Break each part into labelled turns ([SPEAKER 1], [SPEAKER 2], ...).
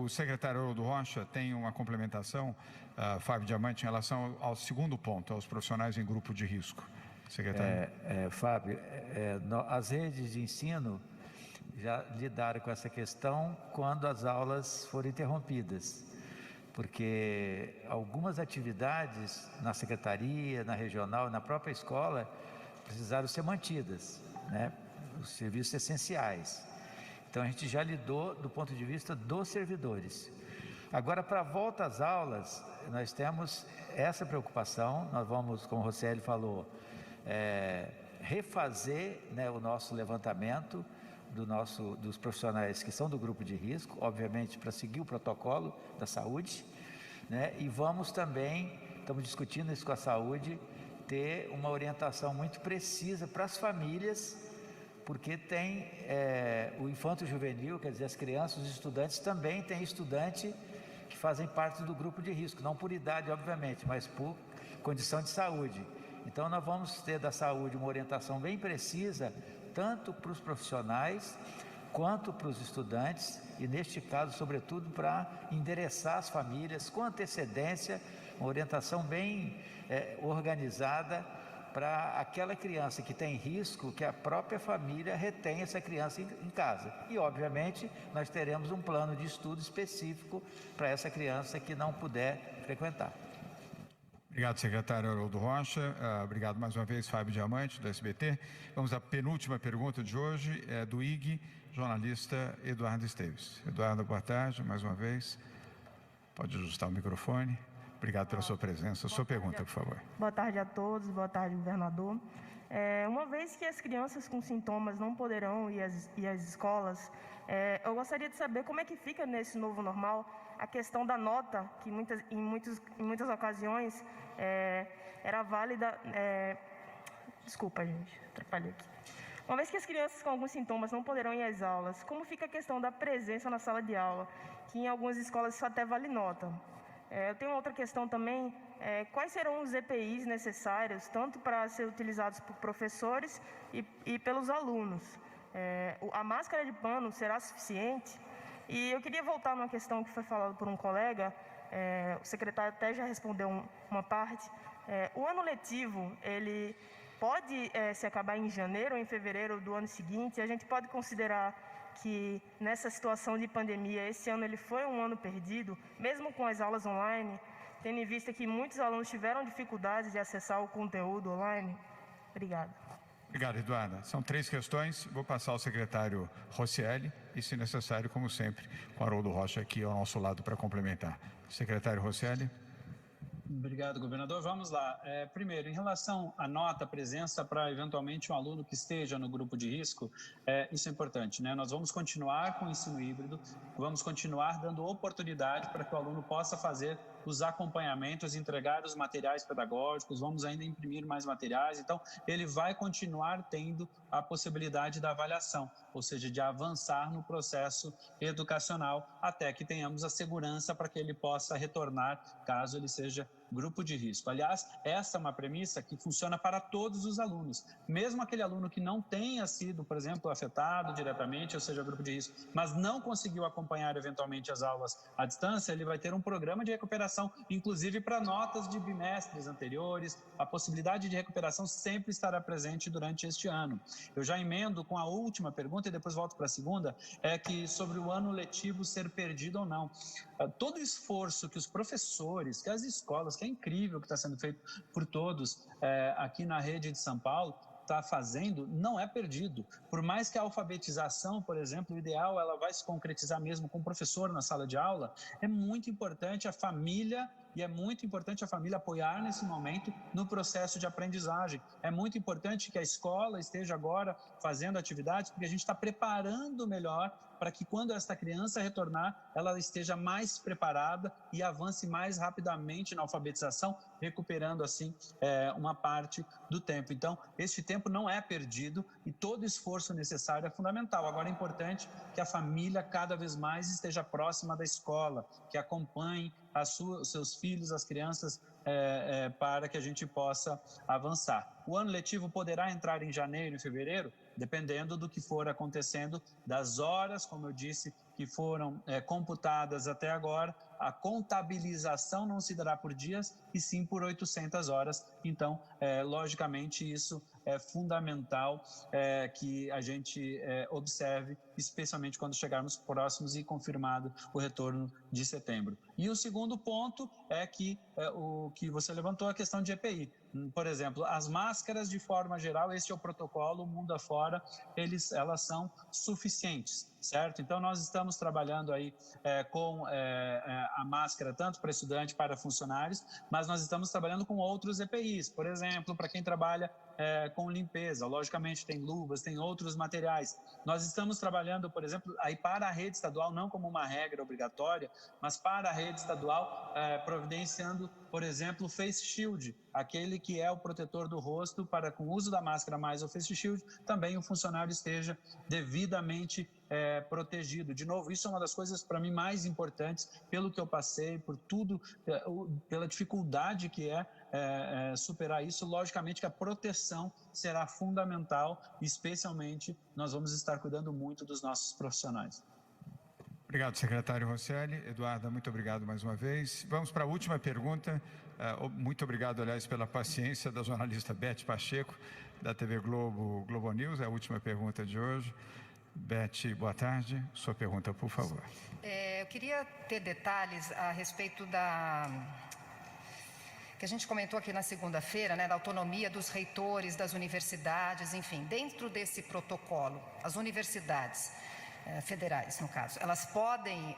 [SPEAKER 1] O secretário Haroldo Rocha tem uma complementação, Fábio Diamante, em relação ao segundo ponto, aos profissionais em grupo de risco. Secretário.
[SPEAKER 2] Fábio, as redes de ensino já lidaram com essa questão quando as aulas foram interrompidas, porque algumas atividades na secretaria, na regional, na própria escola, precisaram ser mantidas, né? Os serviços essenciais. Então a gente já lidou do ponto de vista dos servidores. Agora, para a volta às aulas, nós temos essa preocupação. Nós vamos, como o Rosselli falou, refazer, né, o nosso levantamento dos profissionais que são do grupo de risco, obviamente para seguir o protocolo da saúde, né? E vamos também, estamos discutindo isso com a saúde, ter uma orientação muito precisa para as famílias, porque tem o infanto-juvenil, quer dizer, as crianças, os estudantes, também tem estudante que fazem parte do grupo de risco, não por idade, obviamente, mas por condição de saúde. Então nós vamos ter da saúde uma orientação bem precisa, tanto para os profissionais quanto para os estudantes, e neste caso, sobretudo, para endereçar as famílias com antecedência, uma orientação bem organizada para aquela criança que tem risco, que a própria família retenha essa criança em casa. E, obviamente, nós teremos um plano de estudo específico para essa criança que não puder frequentar.
[SPEAKER 1] Obrigado, secretário Haroldo Rocha. Obrigado mais uma vez, Fábio Diamante, do SBT. Vamos à penúltima pergunta de hoje, do IG, jornalista Eduardo Esteves. Eduardo, boa tarde, mais uma vez. Pode ajustar o microfone. Obrigado pela sua presença. Sua pergunta, por favor.
[SPEAKER 3] Boa tarde a todos, boa tarde, governador. Uma vez que as crianças com sintomas não poderão ir às escolas, eu gostaria de saber como é que fica nesse novo normal a questão da nota, que em muitas ocasiões era válida... Desculpa, gente, atrapalhei aqui. Uma vez que as crianças com alguns sintomas não poderão ir às aulas, como fica a questão da presença na sala de aula, que em algumas escolas isso até vale nota? Eu tenho outra questão também, quais serão os EPIs necessários, tanto para ser utilizados por professores e pelos alunos? A máscara de pano será suficiente? E eu queria voltar numa questão que foi falada por um colega, o secretário até já respondeu uma parte. O ano letivo, ele pode se acabar em janeiro ou em fevereiro do ano seguinte? A gente pode considerar que nessa situação de pandemia, esse ano ele foi um ano perdido, mesmo com as aulas online, tendo em vista que muitos alunos tiveram dificuldades de acessar o conteúdo online? Obrigado.
[SPEAKER 1] Obrigado, Eduarda. São 3 questões. Vou passar ao secretário Rosselli e, se necessário, como sempre, com o Haroldo Rocha aqui ao nosso lado para complementar. Secretário Rosselli.
[SPEAKER 4] Obrigado, governador. Vamos lá. Primeiro, em relação à nota, presença para eventualmente um aluno que esteja no grupo de risco, isso é importante, né? Nós vamos continuar com o ensino híbrido, vamos continuar dando oportunidade para que o aluno possa fazer os acompanhamentos, entregar os materiais pedagógicos, vamos ainda imprimir mais materiais, então ele vai continuar tendo a possibilidade da avaliação, ou seja, de avançar no processo educacional até que tenhamos a segurança para que ele possa retornar caso ele seja grupo de risco. Aliás, essa é uma premissa que funciona para todos os alunos, mesmo aquele aluno que não tenha sido, por exemplo, afetado diretamente, ou seja, grupo de risco, mas não conseguiu acompanhar eventualmente as aulas à distância, ele vai ter um programa de recuperação, inclusive para notas de bimestres anteriores. A possibilidade de recuperação sempre estará presente durante este ano. Eu já emendo com a última pergunta e depois volto para a segunda, que sobre o ano letivo ser perdido ou não. Todo o esforço que os professores, que as escolas, que é incrível que está sendo feito por todos aqui na rede de São Paulo, está fazendo, não é perdido. Por mais que a alfabetização, por exemplo, o ideal, ela vai se concretizar mesmo com o professor na sala de aula, é muito importante a família, e é muito importante a família apoiar nesse momento no processo de aprendizagem. É muito importante que a escola esteja agora fazendo atividades, porque a gente está preparando melhor para que quando esta criança retornar, ela esteja mais preparada e avance mais rapidamente na alfabetização, recuperando assim uma parte do tempo. Então, este tempo não é perdido e todo esforço necessário é fundamental. Agora é importante que a família cada vez mais esteja próxima da escola, que acompanhe os seus filhos, as crianças, para que a gente possa avançar. O ano letivo poderá entrar em janeiro e fevereiro? dependendo do que for acontecendo, das horas, como eu disse, que foram computadas até agora, a contabilização não se dará por dias, e sim por 800 horas. Então, logicamente, isso é fundamental que a gente observe, especialmente quando chegarmos próximos e confirmado o retorno de setembro. E o segundo ponto é que o que você levantou, a questão de EPI. Por exemplo, as máscaras, de forma geral, esse é o protocolo, mundo afora, elas são suficientes, certo? Então, nós estamos trabalhando aí com a máscara, tanto para estudante, para funcionários, mas nós estamos trabalhando com outros EPIs, por exemplo, para quem trabalha com limpeza, logicamente tem luvas, tem outros materiais. Nós estamos trabalhando, por exemplo, aí para a rede estadual, não como uma regra obrigatória, mas para a rede estadual, providenciando, por exemplo, o face shield, aquele que é o protetor do rosto, para com o uso da máscara mais o face shield, também o funcionário esteja devidamente protegido. De novo, isso é uma das coisas para mim mais importantes, pelo que eu passei, por tudo, pela dificuldade que superar isso. Logicamente que a proteção será fundamental, especialmente nós vamos estar cuidando muito dos nossos profissionais.
[SPEAKER 1] Obrigado, secretário Rosselli. Eduarda, muito obrigado mais uma vez. Vamos para a última pergunta. Muito obrigado, aliás, pela paciência da jornalista Beth Pacheco, da TV Globo News. É a última pergunta de hoje. Beth, boa tarde. Sua pergunta, por favor.
[SPEAKER 5] Eu queria ter detalhes a respeito que a gente comentou aqui na segunda-feira, né, da autonomia dos reitores das universidades, enfim, dentro desse protocolo, as universidades federais, no caso, elas podem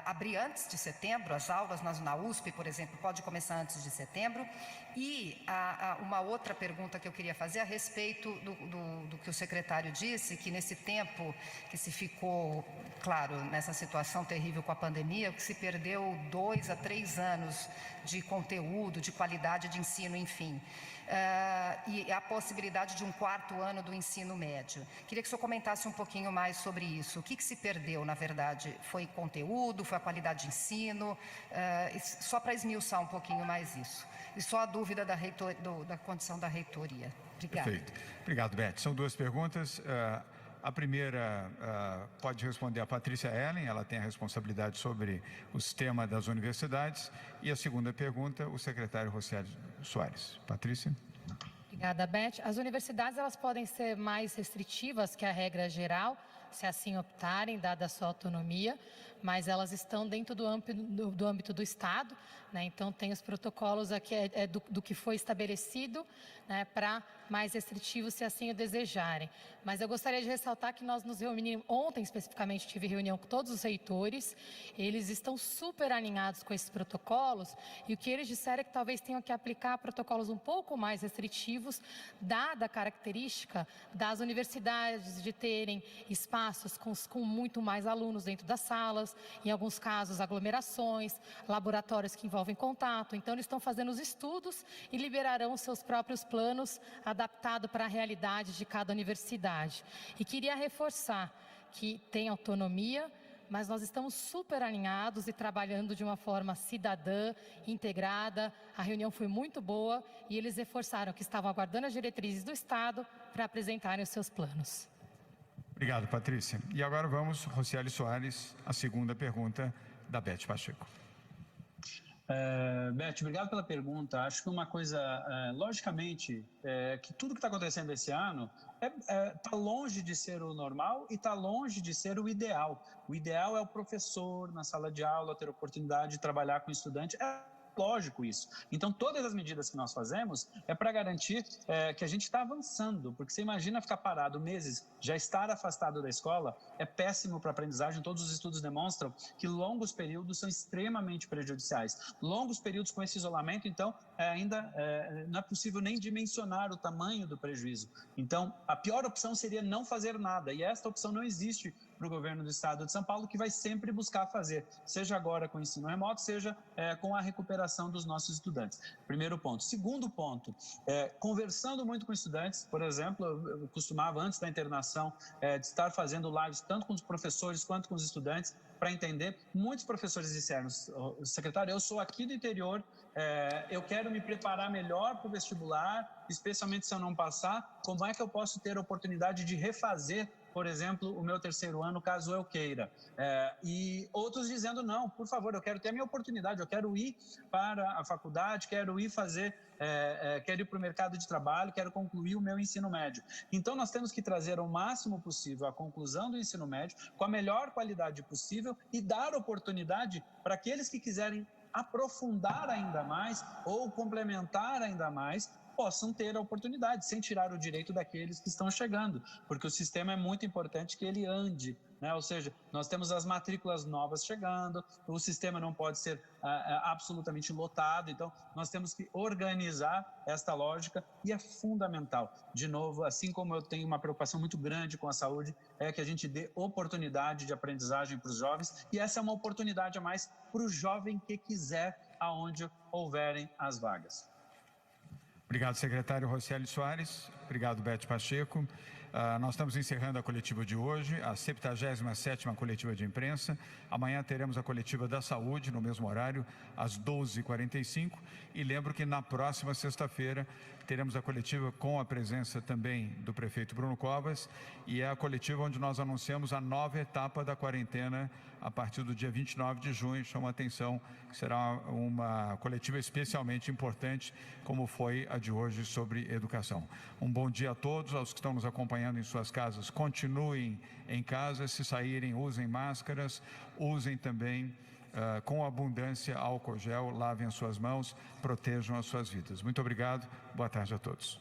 [SPEAKER 5] abrir antes de setembro, as aulas na USP, por exemplo, pode começar antes de setembro. E uma outra pergunta que eu queria fazer a respeito do que o secretário disse, que nesse tempo que se ficou, claro, nessa situação terrível com a pandemia, que se perdeu 2 a 3 anos de conteúdo, de qualidade de ensino, enfim. E a possibilidade de um 4º ano do ensino médio. Queria que o senhor comentasse um pouquinho mais sobre isso. O que se perdeu, na verdade? Foi conteúdo, foi a qualidade de ensino? Só para esmiuçar um pouquinho mais isso. E só a dúvida da condição da reitoria. Obrigada.
[SPEAKER 1] Perfeito. Obrigado, Beth. São 2 perguntas. A primeira pode responder a Patrícia Ellen, ela tem a responsabilidade sobre o sistema das universidades. E a segunda pergunta, o secretário Rosselli Soares. Patrícia.
[SPEAKER 6] Obrigada, Beth. As universidades elas podem ser mais restritivas que a regra geral, se assim optarem, dada a sua autonomia, mas elas estão dentro do âmbito do Estado, né? Então tem os protocolos aqui do que foi estabelecido, né, para mais restritivos, se assim o desejarem. Mas eu gostaria de ressaltar que nós nos reunimos, ontem especificamente tive reunião com todos os reitores, eles estão super alinhados com esses protocolos, e o que eles disseram é que talvez tenham que aplicar protocolos um pouco mais restritivos, dada a característica das universidades de terem espaços com muito mais alunos dentro das salas, em alguns casos aglomerações, laboratórios que envolvem contato. Então eles estão fazendo os estudos e liberarão os seus próprios planos adaptados para a realidade de cada universidade. E queria reforçar que tem autonomia, mas nós estamos super alinhados e trabalhando de uma forma cidadã, integrada. A reunião foi muito boa e eles reforçaram que estavam aguardando as diretrizes do Estado para apresentarem os seus planos.
[SPEAKER 1] Obrigado, Patrícia. E agora vamos, Rosselli Soares, a segunda pergunta da Beth Pacheco.
[SPEAKER 4] Beth, obrigado pela pergunta. Acho que uma coisa, logicamente, que tudo que está acontecendo esse ano está longe de ser o normal e está longe de ser o ideal. O ideal é o professor, na sala de aula, ter a oportunidade de trabalhar com o estudante. Lógico isso. Então, todas as medidas que nós fazemos é para garantir que a gente está avançando, porque você imagina ficar parado meses, já estar afastado da escola, é péssimo para a aprendizagem. Todos os estudos demonstram que longos períodos são extremamente prejudiciais. Longos períodos com esse isolamento, então, ainda não é possível nem dimensionar o tamanho do prejuízo. Então, a pior opção seria não fazer nada, e esta opção não existe para o governo do estado de São Paulo, que vai sempre buscar fazer, seja agora com o ensino remoto, seja com a recuperação dos nossos estudantes. Primeiro ponto. Segundo ponto, conversando muito com estudantes, por exemplo, eu costumava, antes da internação, de estar fazendo lives tanto com os professores quanto com os estudantes, para entender. Muitos professores disseram, secretário, eu sou aqui do interior, eu quero me preparar melhor para o vestibular, especialmente se eu não passar, como é que eu posso ter a oportunidade de refazer, por exemplo, o meu terceiro ano, caso eu queira. E outros dizendo, não, por favor, eu quero ter a minha oportunidade, eu quero ir para a faculdade, quero ir fazer, quero ir para o mercado de trabalho, quero concluir o meu ensino médio. Então, nós temos que trazer ao máximo possível a conclusão do ensino médio com a melhor qualidade possível e dar oportunidade para aqueles que quiserem aprofundar ainda mais ou complementar ainda mais, possam ter a oportunidade, sem tirar o direito daqueles que estão chegando, porque o sistema é muito importante que ele ande, né? Ou seja, nós temos as matrículas novas chegando, o sistema não pode ser absolutamente lotado, então nós temos que organizar esta lógica e é fundamental. De novo, assim como eu tenho uma preocupação muito grande com a saúde, é que a gente dê oportunidade de aprendizagem para os jovens, e essa é uma oportunidade a mais para o jovem que quiser, aonde houverem as vagas.
[SPEAKER 1] Obrigado, secretário Rocieli Soares. Obrigado, Beth Pacheco. Nós estamos encerrando a coletiva de hoje, a 77ª coletiva de imprensa. Amanhã teremos a coletiva da saúde, no mesmo horário, às 12h45. E lembro que na próxima sexta-feira teremos a coletiva com a presença também do prefeito Bruno Covas, e é a coletiva onde nós anunciamos a nova etapa da quarentena a partir do dia 29 de junho. Chamo a atenção que será uma coletiva especialmente importante, como foi a de hoje sobre educação. Um bom dia a todos, aos que estão nos acompanhando em suas casas, continuem em casa, se saírem, usem máscaras, usem também com abundância álcool gel, lavem as suas mãos, protejam as suas vidas. Muito obrigado, boa tarde a todos.